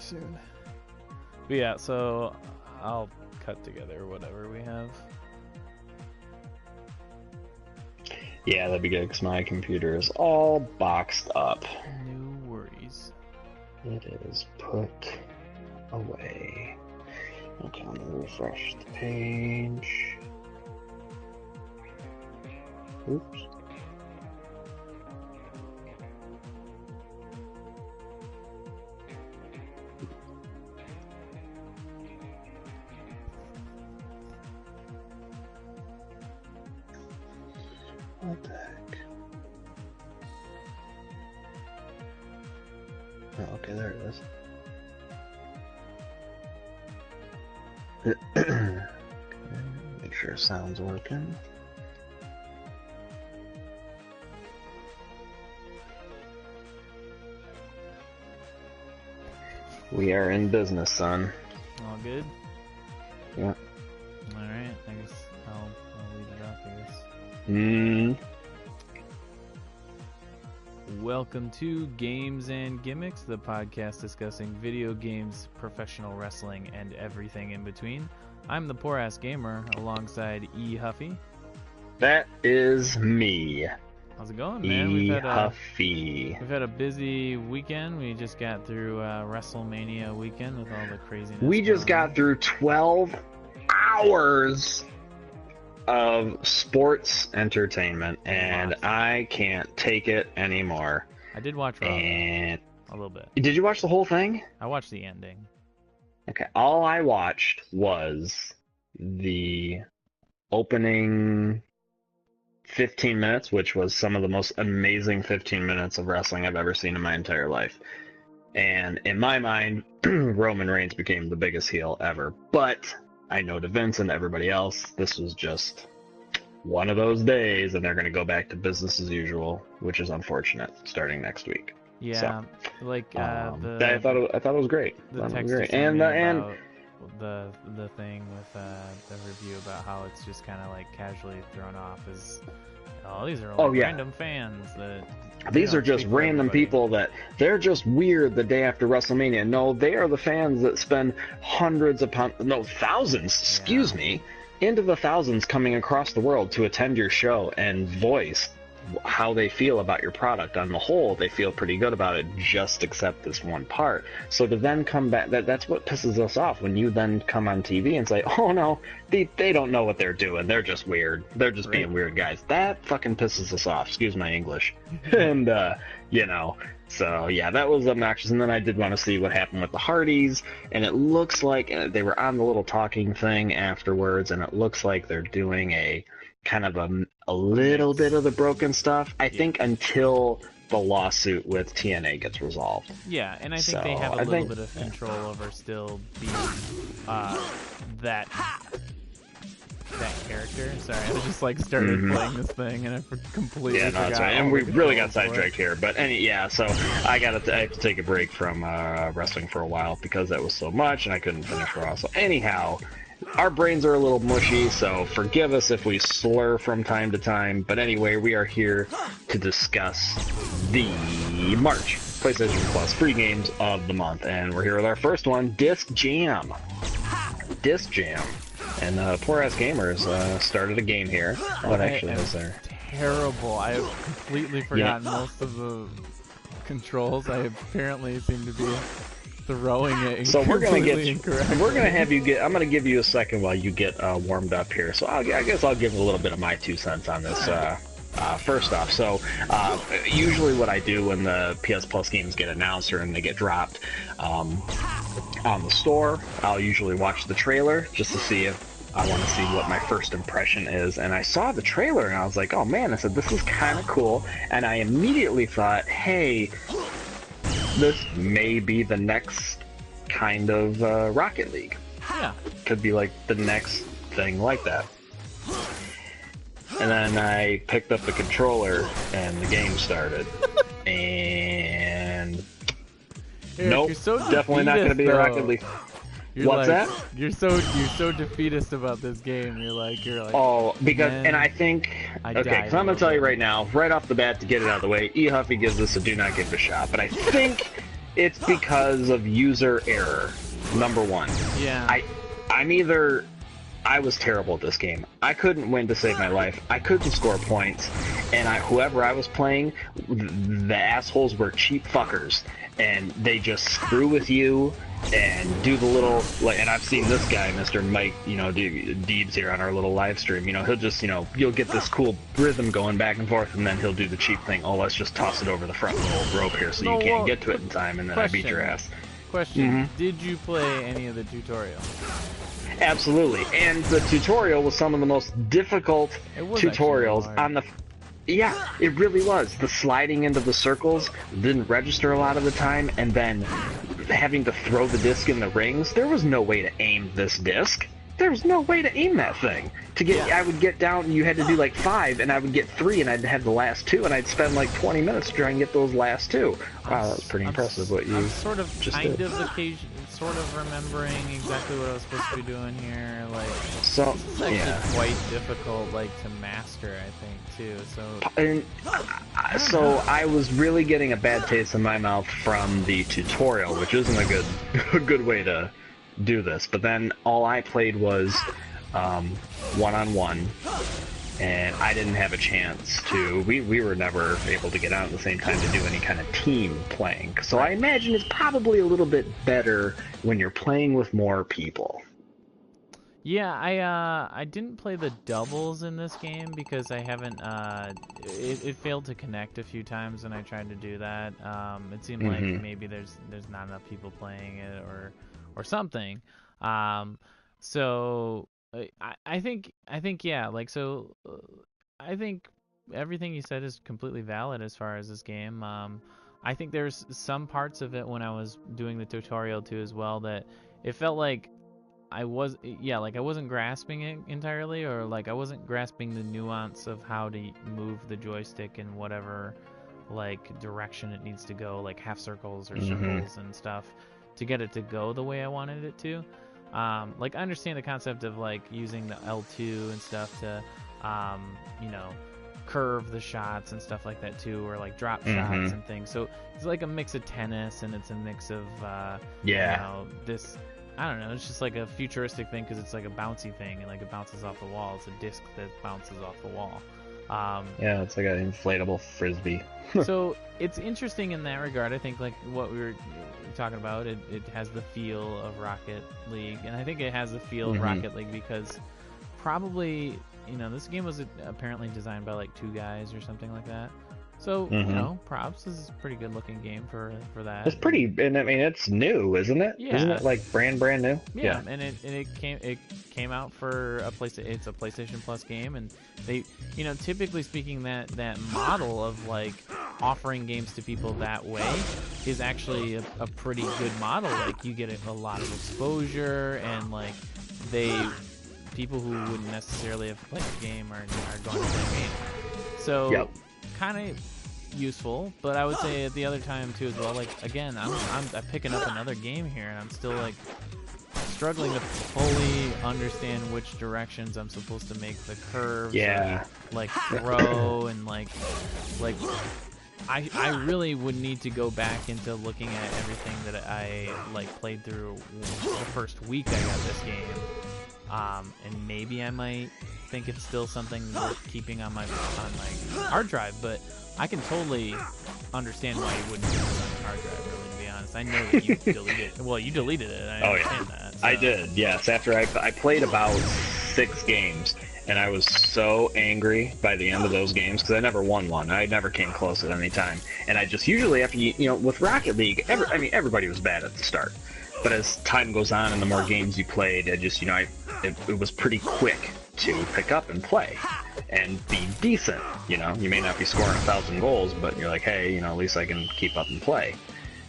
soon. But yeah, so I'll cut together whatever we have. Yeah, that'd be good because my computer is all boxed up. No worries. It is put away. Okay, let me refresh the page. Oops. What the heck? Oh, okay, there it is. Okay, make sure sound's working. We are in business, son. All good? Yeah. Alright, I guess I'll leave it up, I guess. Welcome to Games and Gimmicks, the podcast discussing video games, professional wrestling, and everything in between. I'm the Poor Ass Gamer alongside E. Huffy. That is me. How's it going, man? Huffy. We've had a busy weekend. We just got through WrestleMania weekend with all the craziness. We just got through 12 hours of sports entertainment, and I can't take it anymore. I did watch Raw and a little bit. Did you watch the whole thing? I watched the ending. Okay, all I watched was the opening 15 minutes, which was some of the most amazing 15 minutes of wrestling I've ever seen in my entire life. And in my mind, Roman Reigns became the biggest heel ever. But I know to Vince and everybody else, this was just one of those days, and they're going to go back to business as usual, which is unfortunate, starting next week. Yeah, so, like I thought it was great. The text great. And the thing with the review about how it's just kind of like casually thrown off as, oh, these are like random fans that. These are just random people that they're just weird the day after WrestleMania. No, they are the fans that spend thousands, excuse me, into the thousands coming across the world to attend your show and voice how they feel about your product. On the whole, they feel pretty good about it, just except this one part. So to then come back, that's what pisses us off when you then come on TV and say, oh no, they don't know what they're doing. They're just weird. They're just being weird guys. That fucking pisses us off. Excuse my English. And, so yeah, that was obnoxious. And then I did want to see what happened with the Hardys, and it looks like they were on the little talking thing afterwards, and it looks like they're doing a kind of a little bit of the broken stuff, I think, until the lawsuit with TNA gets resolved. Yeah, and I think they have a little bit of control over still being that character. Sorry, I just started playing this thing and I completely forgot. That's right. And we really got sidetracked here. But so I have to take a break from wrestling for a while because that was so much and I couldn't finish Raw. So anyhow, our brains are a little mushy, so forgive us if we slur from time to time. But anyway, we are here to discuss the March PlayStation Plus free games of the month. And we're here with our first one, Disc Jam. Disc Jam. And Poor Ass Gamers started a game here. What actually is there? Terrible. I have completely forgotten most of the controls. I apparently seem to be throwing it. So we're gonna have you get. I'm gonna give you a second while you get warmed up here. So I guess I'll give a little bit of my 2 cents on this. First off, so usually what I do when the PS Plus games get announced or and they get dropped on the store, I'll usually watch the trailer just to see if I want to see what my first impression is. And I saw the trailer and I was like, oh man, I said, this is kind of cool. And I immediately thought, hey, this may be the next kind of Rocket League. Yeah. Could be like the next thing like that. And then I picked up the controller and the game started. And nope, definitely not going to be a Rocket League. What's that? You're so defeatist about this game. You're like. Oh, because and I think because I'm gonna tell you right now, right off the bat, to get it out of the way, E Huffy gives this a do not give it a shot. But I think It's because of user error, number one. Yeah. I was terrible at this game. I couldn't win to save my life. I couldn't score points, and whoever I was playing, the assholes were cheap fuckers, and they just screw with you and do the little, like, and I've seen this guy, Mr. Mike, Deebs here on our little live stream, he'll just, you'll get this cool rhythm going back and forth, and then he'll do the cheap thing. Oh, let's just toss it over the front little rope here so you can't get to it in time, and then I beat your ass. Question, did you play any of the tutorial? Absolutely, and the tutorial was some of the most difficult tutorials on the... Yeah, it really was. The sliding into the circles didn't register a lot of the time, and then having to throw the disc in the rings, there was no way to aim this disc. There was no way to aim that thing. I would get down, and you had to do like 5, and I would get 3, and I'd have the last 2, and I'd spend like 20 minutes to try and get those last 2. Wow, that was pretty impressive what you I'm sort of just kind did. Of sort of remembering exactly what I was supposed to be doing here. Like, so, it's actually quite difficult, like, to master, I think, too. So I was really getting a bad taste in my mouth from the tutorial, which isn't a good way to do this. But then all I played was one-on-one, and I didn't have a chance to. We were never able to get out at the same time to do any kind of team playing. So I imagine it's probably a little bit better when you're playing with more people. Yeah, I didn't play the doubles in this game because I haven't. It failed to connect a few times when I tried to do that. It seemed like maybe there's not enough people playing it or something. So I think yeah, like, so I think everything you said is completely valid as far as this game. I think there's some parts of it when I was doing the tutorial too as well that it felt like I wasn't grasping it entirely, or like I wasn't grasping the nuance of how to move the joystick in whatever like direction it needs to go, like half circles or circles and stuff, to get it to go the way I wanted it to. Like, I understand the concept of like using the L2 and stuff to, curve the shots and stuff like that too, or like drop shots and things. So it's like a mix of tennis, and it's a mix of, this, I don't know, it's just like a futuristic thing because it's like a bouncy thing, and like it bounces off the wall. It's a disc that bounces off the wall. Yeah, it's like an inflatable frisbee. So it's interesting in that regard. I think like what we were talking about, it has the feel of Rocket League, and I think it has the feel of Rocket League because probably, this game was apparently designed by like 2 guys or something like that. So, props. This is a pretty good looking game for that. It's pretty, and I mean, it's new, isn't it? Yeah. Isn't it like brand new? Yeah. And it came out for it's a PlayStation Plus game, and they, typically speaking, that model of like offering games to people that way is actually a pretty good model. Like, you get a lot of exposure, and like people who wouldn't necessarily have played the game are going to play the game. So kind of useful, but I would say at the other time too as well, like, again, I'm picking up another game here, and I'm still like struggling to fully understand which directions I'm supposed to make the curves, or, like, throw, and like I really would need to go back into looking at everything that I like played through the first week I got this game, and maybe I might think it's still something worth keeping on my hard drive, but I can totally understand why you wouldn't keep this on your hard drive, really, to be honest. I know that you deleted it. Well, you deleted it. I understand that. So. I did, yes. After I played about 6 games, and I was so angry by the end of those games, because I never won one. I never came close at any time. And I just usually, after with Rocket League, everybody was bad at the start. But as time goes on and the more games you played, I just, it was pretty quick to pick up and play and be decent. You may not be scoring 1,000 goals, but you're like, hey, at least I can keep up and play.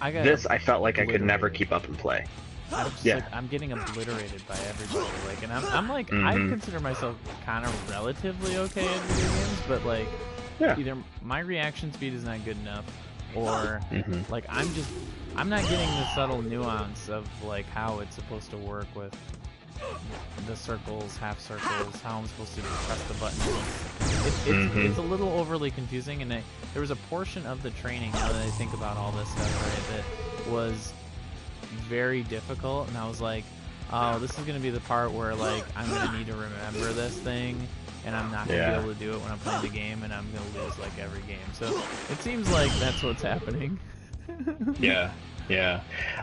I felt like I could never keep up and play. I'm getting obliterated by everybody. Like, and I'm like, I consider myself kind of relatively okay at video games, but like, either my reaction speed is not good enough, or like I'm not getting the subtle nuance of like how it's supposed to work with the circles, half circles, how I'm supposed to press the buttons. It's a little overly confusing, and there was a portion of the training, now that I think about all this stuff, right, that was very difficult, and I was like, oh, this is gonna be the part where like I'm gonna need to remember this thing, and I'm not gonna be able to do it when I'm playing the game, and I'm gonna lose like every game. So it seems like that's what's happening. Yeah.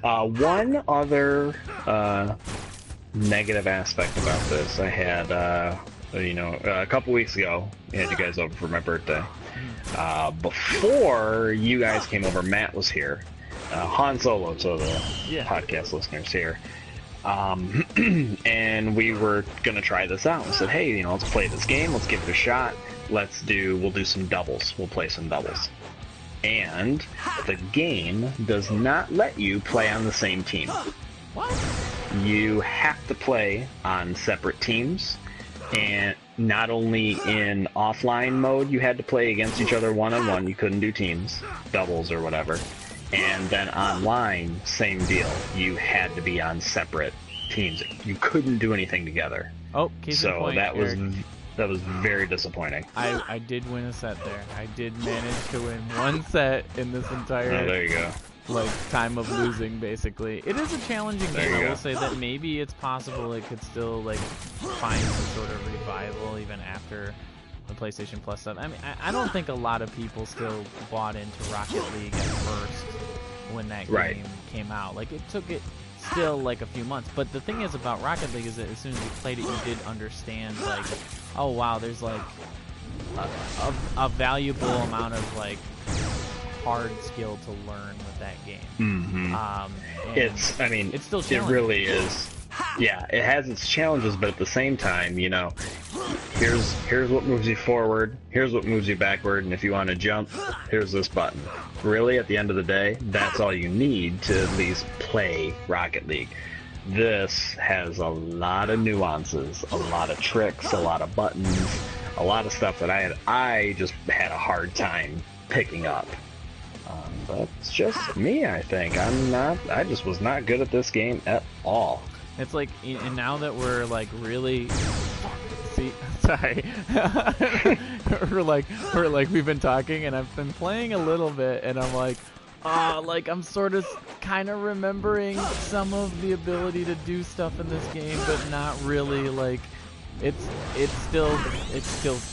One other negative aspect about this, I had a couple weeks ago, I had you guys over for my birthday. Before you guys came over, Matt was here. Han Solo to the podcast listeners here. And we were gonna try this out. We said, hey, let's play this game. Let's give it a shot. We'll do some doubles. We'll play some doubles. And the game does not let you play on the same team. What? You have to play on separate teams, and not only in offline mode, you had to play against each other one-on-one. You couldn't do teams, doubles or whatever. And then online, same deal. You had to be on separate teams. You couldn't do anything together. Oh, case in point, that was very disappointing. I did win a set there. I did manage to win one set in this entire there you go. Time of losing, basically. It is a challenging game. I will say that maybe it's possible it could still find some sort of revival even after the PlayStation Plus stuff. I mean, I don't think a lot of people still bought into Rocket League at first when that game came out. It took it still a few months. But the thing is about Rocket League is that as soon as you played it, you did understand oh wow, there's a valuable amount of hard skill to learn with that game. Mm-hmm. It's still challenging. It really is. Yeah, it has its challenges, but at the same time, here's what moves you forward, here's what moves you backward, and if you want to jump, here's this button. Really, at the end of the day, that's all you need to at least play Rocket League. This has a lot of nuances, a lot of tricks, a lot of buttons, a lot of stuff that I just had a hard time picking up. That's just me, I think. I just was not good at this game at all. It's and now that we're really, see, sorry, we've been talking and I've been playing a little bit and I'm I'm sort of kind of remembering some of the ability to do stuff in this game, but not really it's still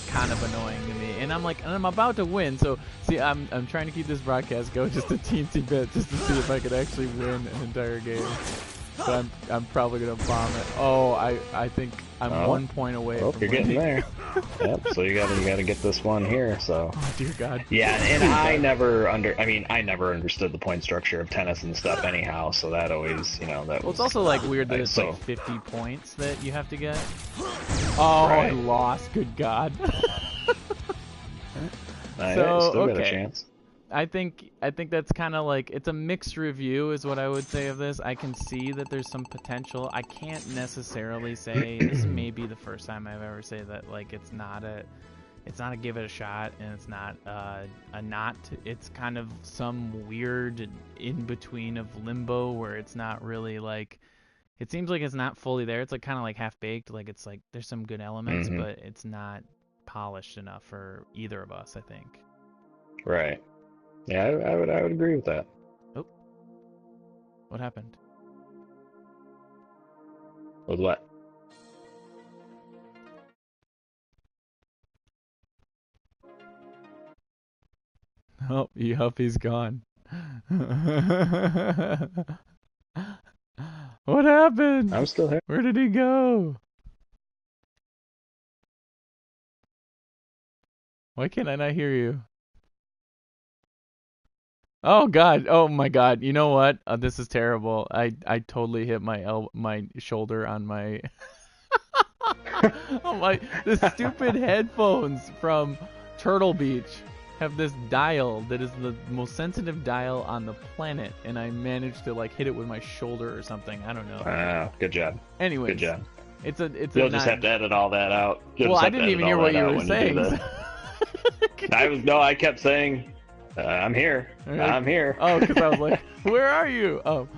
kind of annoying to me, and I'm about to win. So see, I'm trying to keep this broadcast going just a teensy bit, just to see if I could actually win an entire game. But I'm probably gonna bomb it. Oh, I think I'm 1 point away from you're winning. getting there. Yep. So you gotta get this one here. So. Oh dear God. Yeah, and I never understood the point structure of tennis and stuff anyhow. So that always, that. Well, it's also weird that it's 50 points that you have to get. Oh, I lost. Good God. Still got a chance. I think that's kind of it's a mixed review is what I would say of this. I can see that there's some potential. I can't necessarily say this may be the first time I've ever said that it's not a give it a shot, and it's not it's kind of some weird in between of limbo where it's not really it seems like it's not fully there. It's kind of half baked. It's there's some good elements, but it's not polished enough for either of us, I think. Right. Yeah, I would agree with that. Oh. What happened? With what? Oh, he's gone. What happened? I'm still here. Where did he go? Why can't I not hear you? Oh God! Oh my God! You know what? This is terrible. I totally hit my shoulder on my the stupid headphones from Turtle Beach have this dial that is the most sensitive dial on the planet, and I managed to hit it with my shoulder or something. I don't know. Good job. Anyways, good job. You'll just have to edit all that out. I didn't even hear what you were saying. I kept saying, I'm here. I'm here. Oh, because I was like, where are you? Oh.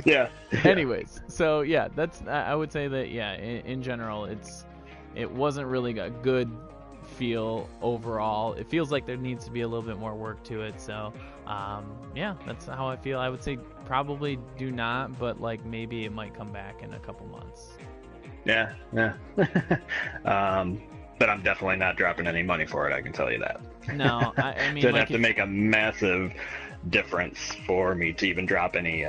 Yeah. Anyways, so yeah, I would say that in general, it wasn't really a good feel overall. It feels like there needs to be a little bit more work to it. So Yeah, that's how I feel. I would say probably do not, but like maybe it might come back in a couple months. Yeah, yeah. um, but I'm definitely not dropping any money for it. I can tell you that. No, I mean Didn't like have to if make a massive difference for me to even drop any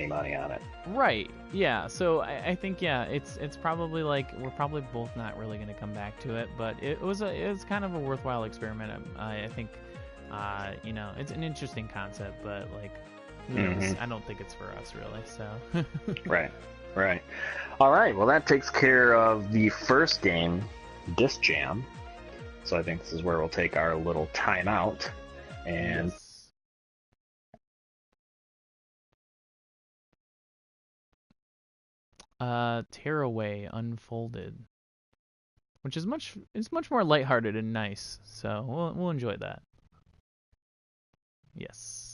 money on it. right, yeah. So I think yeah, it's probably like we're probably both not really gonna come back to it, but it was kind of a worthwhile experiment. I think, it's an interesting concept, but like who knows? Hmm. I don't think it's for us really. So Right, right. All right. Well, that takes care of the first game, Disc Jam. So I think this is where we'll take our little timeout and yes. Tearaway Unfolded, which is much more lighthearted and nice. So we'll enjoy that. Yes.